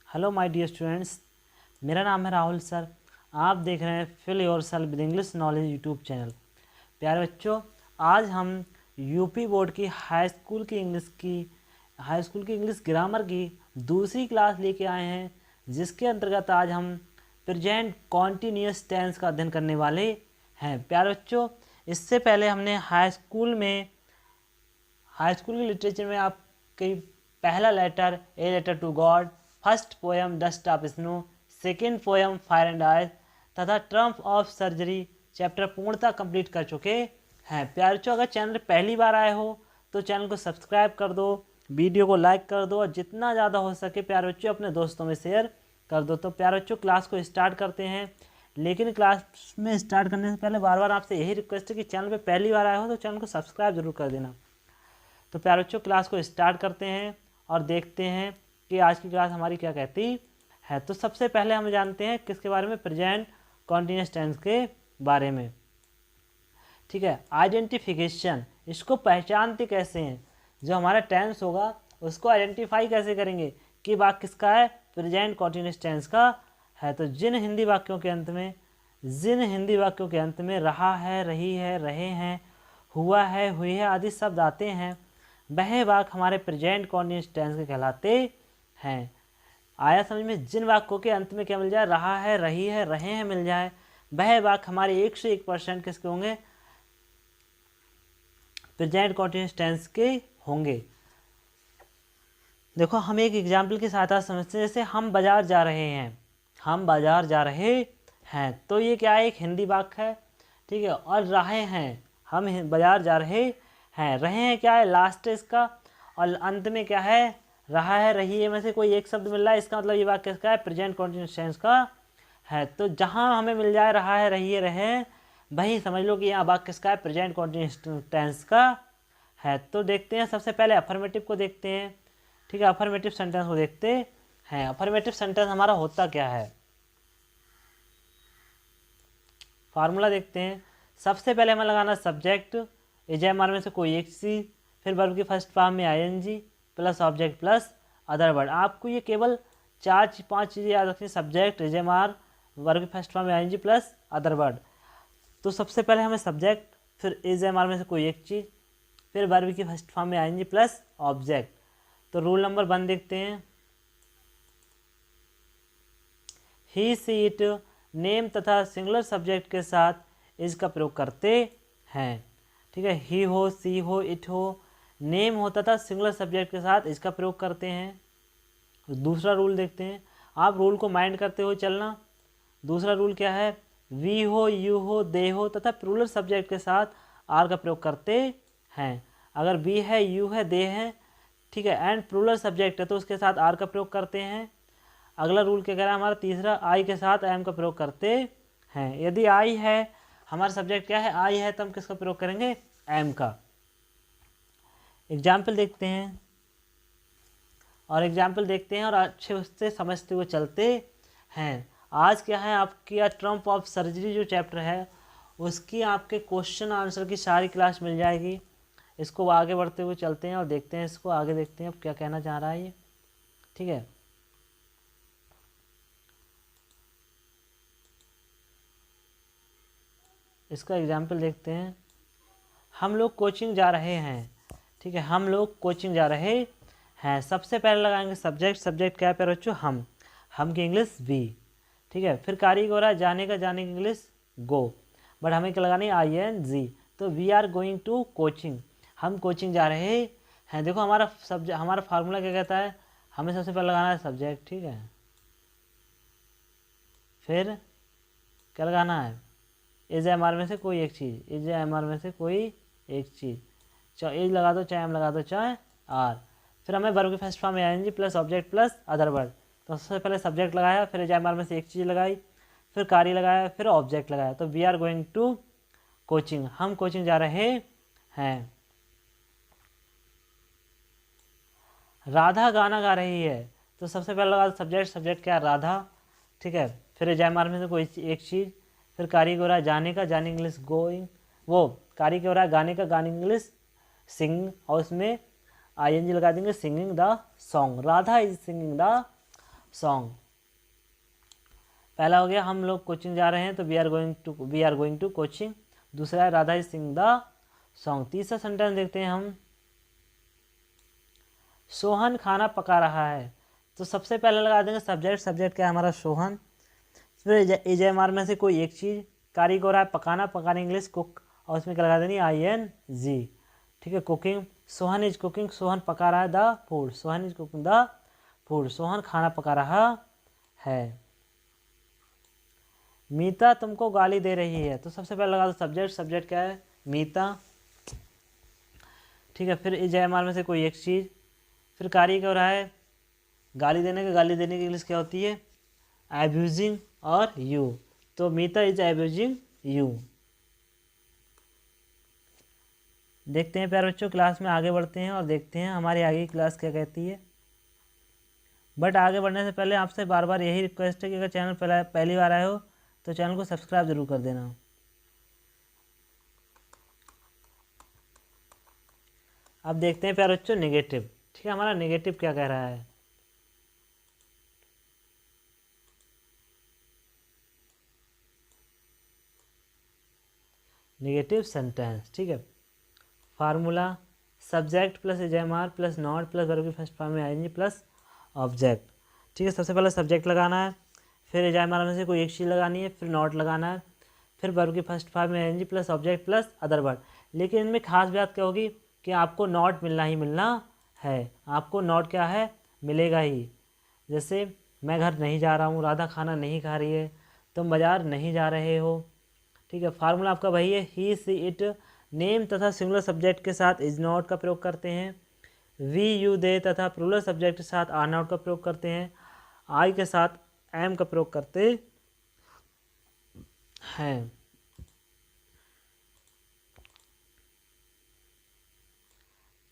Hello my dear students, मेरा नाम है राहुल सर। आप देख रहे हैं fill yourself with English knowledge YouTube channel. प्यारे बच्चों, आज हम यूपी बोर्ड की हाई स्कूल की इंग्लिश ग्रामर की दूसरी क्लास लेके आए हैं, जिसके अंतर्गत आज हम प्रेजेंट कॉन्टीन्यूअस टेंस का अध्ययन करने वाले हैं। प्यारे बच्चों, इससे पहले हमने हाई स्कूल के लिटरेचर में आपके पहला letter a letter to God, first poem dust of snow, second poem fire and ice तथा ट्रम्प ऑफ सर्जरी चैप्टर पूर्णतः कंप्लीट कर चुके हैं। प्यारे बच्चों, अगर चैनल पहली बार आए हो तो चैनल को सब्सक्राइब कर दो, वीडियो को लाइक कर दो और जितना ज़्यादा हो सके प्यारे बच्चों अपने दोस्तों में शेयर कर दो। तो प्यारे बच्चों, क्लास को स्टार्ट करते हैं। लेकिन क्लास में स्टार्ट करने से पहले बार बार आपसे यही रिक्वेस्ट है कि चैनल पे पहली बार आए हो तो चैनल को सब्सक्राइब जरूर कर देना। तो प्यारे बच्चों, क्लास को स्टार्ट करते हैं और देखते हैं कि आज की क्लास हमारी क्या कहती है। तो सबसे पहले हम जानते हैं किसके बारे में, प्रेजेंट कॉन्टीन्यूअस टेंस के बारे में। ठीक है, आइडेंटिफिकेशन, इसको पहचानते कैसे हैं। जो हमारा टेंस होगा उसको आइडेंटिफाई कैसे करेंगे कि वाक्य किसका है, प्रेजेंट कॉन्टीन्यूअस टेंस का है। तो जिन हिंदी वाक्यों के अंत में रहा है, रही है, रहे हैं, हुआ है, हुई है आदि शब्द आते हैं, वह वाक्य हमारे प्रेजेंट कॉन्टीन्यूअस टेंस के कहलाते हैं। आया समझ में। जिन वाक्यों के अंत में क्या मिल जाए, रहा है, रही है, रहे हैं मिल जाए, वह वाक्य हमारे 101% किसके होंगे, प्रेजेंट कॉन्टीन्यूअस टेंस के होंगे। देखो, हम एक एग्जाम्पल की सहायता समझते हैं। जैसे हम बाजार जा रहे हैं, तो ये क्या है, एक हिंदी वाक्य है। ठीक है, और रहे हैं, हम बाजार जा रहे हैं, रहे हैं क्या है, लास्ट है इसका, और अंत में क्या है, रहा है, रही है में से कोई एक शब्द मिल रहा है, इसका मतलब ये वाक्य किसका है, प्रेजेंट कॉन्टीन्यूअस टेंस का है। तो जहाँ हमें मिल जाए रहा है, रही है, रहे हैं, वही समझ लो कि यहाँ वाक्य किसका है, प्रेजेंट कॉन्टीन्यूअस टेंस का है। तो देखते हैं, सबसे पहले अफर्मेटिव को देखते हैं। ठीक है, अफर्मेटिव सेंटेंस को देखते हैं। अफर्मेटिव सेंटेंस हमारा होता क्या है, फार्मूला देखते हैं। सबसे पहले हमें लगाना सब्जेक्ट, एजेएमआर में से कोई एक चीज़, फिर वर्ब की फर्स्ट फॉर्म में ING plus object plus other word. आपको ये केवल 4-5 चीज़ें याद रखनी, सब्जेक्ट, एजेएमआर, वर्ब की फर्स्ट फॉर्म में आईएनजी प्लस अदर वर्ड। तो सबसे पहले हमें सब्जेक्ट, फिर एजेएमआर में से कोई एक चीज़, फिर वर्ब की फर्स्ट फॉर्म में आईएनजी प्लस ऑब्जेक्ट। तो रूल नंबर 1 देखते हैं। ही सी इट नेम तथा सिंगुलर सब्जेक्ट के साथ इज का प्रयोग करते हैं। ठीक है, ही हो, सी हो, इट हो, नेम हो तथा सिंगुलर सब्जेक्ट के साथ इसका प्रयोग करते हैं। दूसरा रूल देखते हैं, आप रूल को माइंड करते हुए चलना। दूसरा रूल क्या है, वी हो, यू हो, दे हो तथा प्लूरल सब्जेक्ट के साथ आर का प्रयोग करते हैं। अगर वी है, यू है, दे है, ठीक है, एंड प्लूरल सब्जेक्ट है तो उसके साथ आर का प्रयोग करते हैं। अगला रूल क्या कह रहा है हमारा, तीसरा, आई के साथ एम का प्रयोग करते हैं। यदि आई है, हमारा सब्जेक्ट क्या है, आई है, तो हम किसका प्रयोग करेंगे, एम का। एग्जाम्पल देखते हैं और अच्छे उससे समझते हुए चलते हैं। आज क्या है, आपकी ट्रम्प ऑफ सर्जरी जो चैप्टर है उसकी आपके क्वेश्चन आंसर की सारी क्लास मिल जाएगी। इसको आगे बढ़ते हुए चलते हैं और देखते हैं, इसको आगे देखते हैं अब क्या कहना चाह रहा है ये। ठीक है, इसका एग्जाम्पल देखते हैं। हम लोग कोचिंग जा रहे हैं। ठीक है, हम लोग कोचिंग जा रहे हैं। सबसे पहले लगाएंगे सब्जेक्ट। सब्जेक्ट क्या है प्यारे बच्चों, हम की इंग्लिश वी। ठीक है, फिर कार्य हो रहा है जाने का, जाने की इंग्लिश गो, बट हमें क्या लगानी है, ING। तो we are going to coaching, हम कोचिंग जा रहे हैं। देखो हमारा फार्मूला क्या कहता है, हमें सबसे पहले लगाना है सब्जेक्ट। ठीक है, फिर क्या लगाना है, एजेएमआर में से कोई एक चीज़, एजेएमआर में से कोई एक चीज़, चाहे एज लगा दो, चाहे एम लगा दो, चाहे आर। फिर हमें वर्ब की फर्स्ट फॉर्म में ING plus object plus other word. तो सबसे पहले सब्जेक्ट लगाया, फिर एजेएमआर में से एक चीज़ लगाई, फिर कार्य लगाया, फिर ऑब्जेक्ट लगाया। तो we are going to coaching, हम कोचिंग जा रहे हैं। राधा गाना गा रही है, तो सबसे पहले लगा सब्जेक्ट। सब्जेक्ट क्या है, राधा। ठीक है, फिर एजेएमआर में से कोई एक चीज़, फिर कार्य हो रहा है जाने का, जाने इंग्लिश गोइंग, वो कार्य हो रहा है गाने का, गाने इंग्लिश सिंगिंग, और उसमें ING लगा देंगे, singing the song. Radha is singing the song. पहला हो गया हम लोग कोचिंग जा रहे हैं, तो we are going to coaching. दूसरा है Radha is sing the song. तीसरा सेंटेंस देखते हैं हम, सोहन खाना पका रहा है। तो सबसे पहले लगा देंगे सब्जेक्ट। सब्जेक्ट क्या है हमारा, सोहन। फिर एजएमआर में से कोई एक चीज़, कारीगर हो रहा है पकाना, पकाने इंग्लिश कुक, और उसमें क्या लगा देनी ING। ठीक है, cooking. Sohan is cooking, Sohan पका रहा है the food, Sohan is cooking the food, Sohan खाना पका रहा है। मीता तुमको गाली दे रही है। तो सबसे पहले लगा दो सब्जेक्ट। सब्जेक्ट क्या है, मीता। ठीक है, फिर एजएमआर में से कोई एक चीज़, फिर कारीगर हो रहा है गाली देने की इंग्लिश क्या होती है, एब्यूजिंग और यू। तो मीता इज एब्यूजिंग यू। देखते हैं प्यारे बच्चों, क्लास में आगे बढ़ते हैं और देखते हैं हमारी आगे की क्लास क्या कहती है। बट आगे बढ़ने से पहले आपसे बार बार यही रिक्वेस्ट है कि अगर चैनल पहली बार आए हो तो चैनल को सब्सक्राइब जरूर कर देना। अब देखते हैं प्यारे बच्चों नेगेटिव। ठीक है, हमारा नेगेटिव क्या कह रहा है, नेगेटिव सेंटेंस। ठीक है, formula subject plus is am are plus not plus verb की फर्स्ट फॉर्म में ING प्लस ऑब्जेक्ट। ठीक है, सबसे पहले सब्जेक्ट लगाना है, फिर एजएमआर में से कोई एक चीज़ लगानी है, फिर नॉट लगाना है, फिर वर्ब की फर्स्ट फॉर्म में ING plus object plus other word. लेकिन इनमें खास बात क्या होगी कि आपको नॉट मिलना ही मिलना है। आपको नॉट क्या है, मिलेगा ही। जैसे मैं घर नहीं जा रहा हूँ, राधा खाना नहीं खा रही है, तुम बाज़ार नहीं जा रहे हो। ठीक है, फार्मूला आपका वही है, ही सी इट। नेम तथा सिंगुलर सब्जेक्ट के साथ इज नॉट का प्रयोग करते हैं। वी यू दे तथा प्लूरल सब्जेक्ट के साथ आर नॉट का प्रयोग करते हैं। आई के साथ एम का प्रयोग करते हैं।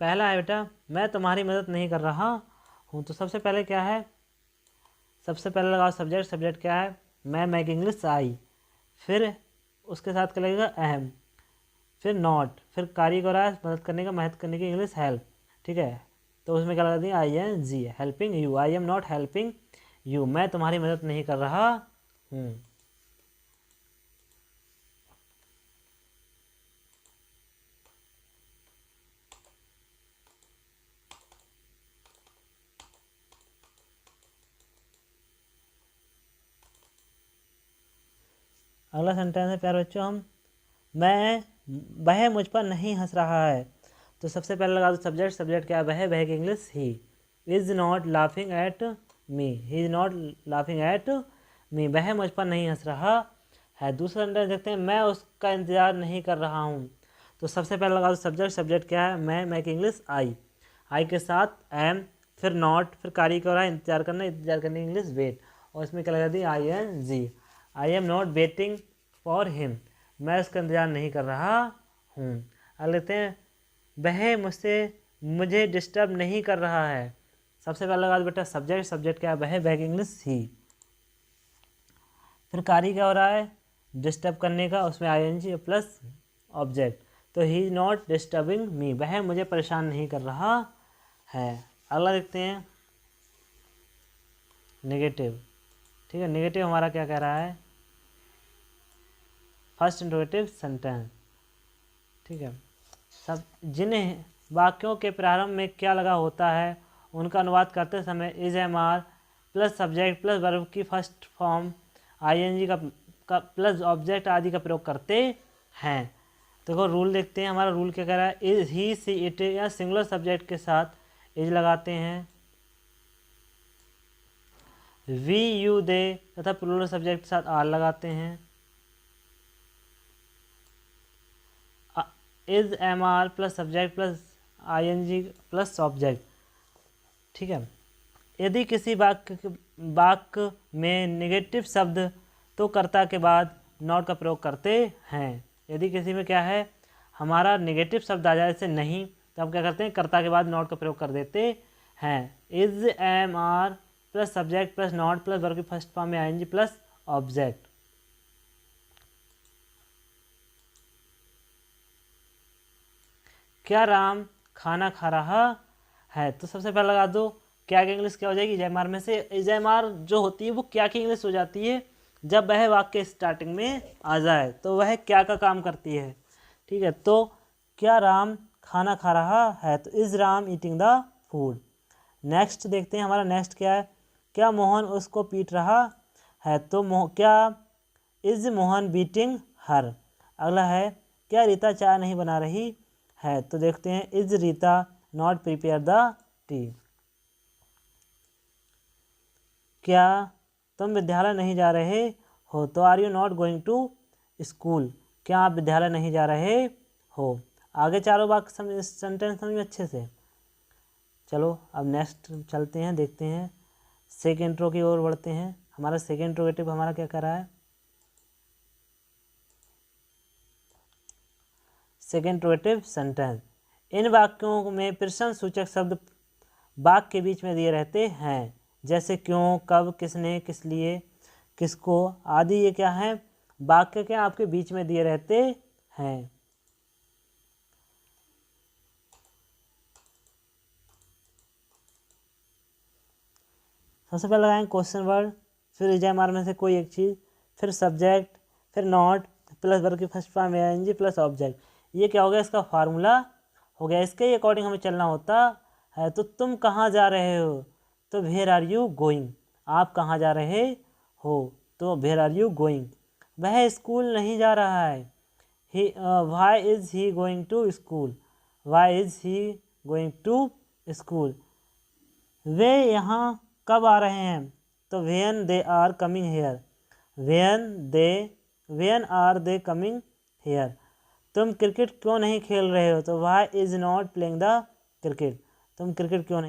पहला है बेटा, मैं तुम्हारी मदद नहीं कर रहा हूँ। तो सबसे पहले क्या है, सबसे पहले लगाओ सब्जेक्ट। सब्जेक्ट क्या है, मैं मेक इंग्लिश आई। फिर उसके साथ क्या लगेगा, अहम। फिर नॉट, फिर कारीगर है मदद करने का, मदद करने की इंग्लिश हेल्प। ठीक है, तो उसमें क्या लगा दिया, ING, helping you. I am not helping you, मैं तुम्हारी मदद नहीं कर रहा हूँ। अगला सेंटेंस है प्यारे बच्चों, वह मुझ पर नहीं हंस रहा है। तो सबसे पहले लगा दो सब्जेक्ट। सब्जेक्ट क्या है, वह की English he. Is not laughing at me, he is not laughing at me, वह मुझ पर नहीं हंस रहा है। दूसरा सेंटेंस देखते हैं, मैं उसका इंतज़ार नहीं कर रहा हूँ। तो सबसे पहले लगा दो सब्जेक्ट। सब्जेक्ट क्या है, मैं की इंग्लिश आई। आई के साथ एम, फिर नॉट, फिर कारी क्या हो रहा है, इंतजार करना, इंतजार करने की इंग्लिश वेट, और इसमें क्या लगा दी, ING। I am not waiting for him, मैं उसका इंतज़ार नहीं कर रहा हूँ। अब लेते हैं, वह मुझे डिस्टर्ब नहीं कर रहा है। सबसे पहले लगा दो बेटा सब्जेक्ट। सब्जेक्ट क्या है, वह की इंग्लिश ही। फिर कार्य क्या हो रहा है, डिस्टर्ब करने का, उसमें ING प्लस ऑब्जेक्ट। तो he is not disturbing me, वह मुझे परेशान नहीं कर रहा है। अगला देखते हैं नेगेटिव। ठीक है, नेगेटिव हमारा क्या कह रहा है, फर्स्ट इंट्रोगेटिव सेंटेंस। ठीक है, सब जिन्हें वाक्यों के प्रारंभ में क्या लगा होता है उनका अनुवाद करते समय ISMR plus subject plus verb की फर्स्ट फॉर्म ING का प्लस ऑब्जेक्ट आदि का प्रयोग करते हैं। देखो रूल देखते हैं, हमारा रूल क्या कह रहा है, इज ही सी इट या सिंगुलर सब्जेक्ट के साथ इज लगाते हैं, वी यू दे तथा प्लूरल सब्जेक्ट के साथ आर लगाते हैं, is MR plus subject plus ING plus object. ठीक है, यदि किसी वाक्य में नेगेटिव शब्द तो कर्ता के बाद नॉट का प्रयोग करते हैं। यदि किसी में क्या है, हमारा नेगेटिव शब्द आ जाए जैसे नहीं, तो हम क्या करते हैं, कर्ता के बाद नॉट का प्रयोग कर देते हैं। Is MR plus subject plus not plus verb की फर्स्ट फॉर्म में ING प्लस ऑब्जेक्ट। क्या राम खाना खा रहा है। तो सबसे पहले लगा दो क्या की इंग्लिश क्या हो जाएगी, इजेमार में से इजेमार जो होती है वो क्या की इंग्लिश हो जाती है जब वह वाक्य स्टार्टिंग में आ जाए, तो वह क्या का काम करती है। ठीक है, तो क्या राम खाना खा रहा है, तो is Ram eating the food. Next देखते हैं हमारा नेक्स्ट क्या है, क्या मोहन उसको पीट रहा है, तो क्या इज मोहन बीटिंग हर। अगला है क्या रीता चाय नहीं बना रही है, तो देखते हैं is Rita not prepare the tea. क्या तुम विद्यालय नहीं जा रहे हो, तो are you not going to school. क्या आप विद्यालय नहीं जा रहे हो। आगे चारों वाक्य सेंटेंस समझ अच्छे से। चलो अब नेक्स्ट चलते हैं, देखते हैं सेकेंड इंट्रो की ओर बढ़ते हैं। हमारा सेकेंड इंट्रोगेटिव हमारा क्या कर रहा है, सेकेंड इंट्रोगेटिव सेंटेंस। इन वाक्यों में प्रश्न सूचक शब्द वाक्य के बीच में दिए रहते हैं, जैसे क्यों, कब, किसने, किस लिए, किसको आदि। ये क्या है, वाक्य के आपके बीच में दिए रहते हैं। सबसे पहले लगाएंगे क्वेश्चन वर्ड, फिर इजेमार में से कोई एक चीज़, फिर सब्जेक्ट, फिर नॉट प्लस वर्ब की first form NG plus object. ये क्या हो गया, इसका फार्मूला हो गया। इसके अकॉर्डिंग हमें चलना होता है। तो तुम कहाँ जा रहे हो, तो वेयर आर यू गोइंग। आप कहाँ जा रहे हो, तो वेयर आर यू गोइंग। वह स्कूल नहीं जा रहा है, he why is he going to school. Why is he going to school. वे यहाँ कब आ रहे हैं, तो when they are coming here. When are they coming here. तुम क्रिकेट क्यों नहीं खेल रहे हो, तो why is not playing the cricket. तुम क्रिकेट क्यों नहीं